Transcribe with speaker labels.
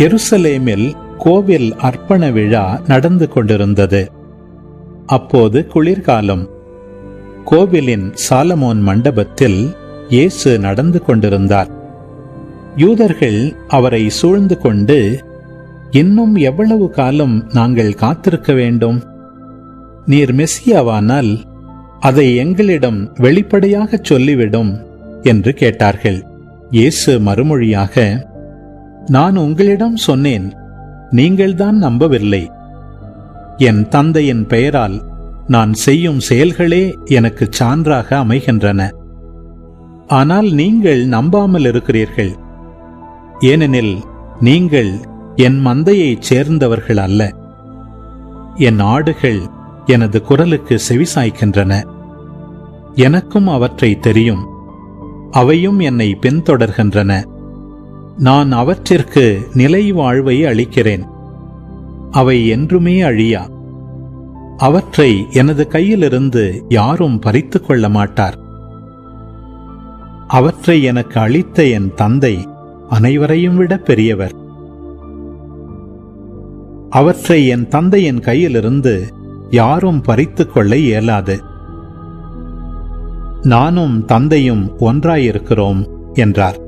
Speaker 1: எருசலேமில் கோவில் அர்ப்பண விழா நடந்து கொண்டிருந்தது. அப்போது குளிர்காலம். கோவிலின் சாலமோன் மண்டபத்தில் இயேசு நடந்து கொண்டிருந்தார். யூதர்கள் அவரை சூழ்ந்து கொண்டு, இன்னும் எவ்வளவு காலம் நாங்கள் காத்திருக்க வேண்டும்? நீர் மெசியாவானால் அதை எங்களிடம் வெளிப்படையாக சொல்லிவிடும் என்று கேட்டார்கள். இயேசு மறுமொழியாக, நான் உங்களிடம் சொன்னேன், நீங்கள்தான் நம்பவில்லை. என் தந்தையின் பெயரால் நான் செய்யும் செயல்களே எனக்கு சான்றாக அமைகின்றன. ஆனால் நீங்கள் நம்பாமல் இருக்கிறீர்கள். ஏனெனில் நீங்கள் என் மந்தையைச் சேர்ந்தவர்கள் அல்ல. என் ஆடுகள் எனது குரலுக்கு செவிசாய்க்கின்றன. எனக்கும் அவற்றை தெரியும். அவையும் என்னை பின்தொடர்கின்றன. நான் அவற்றிற்கு நிலை வாழ்வை அளிக்கிறேன். அவை என்றுமே அழியா. அவற்றை எனது கையிலிருந்து யாரும் பறித்துக் கொள்ள மாட்டார். அவற்றை எனக்கு அளித்த என் தந்தை அனைவரையும் விட பெரியவர். அவற்றை என் தந்தையின் கையிலிருந்து யாரும் பறித்துக் கொள்ள இயலாது. நானும் தந்தையும் ஒன்றாயிருக்கிறோம் என்றார்.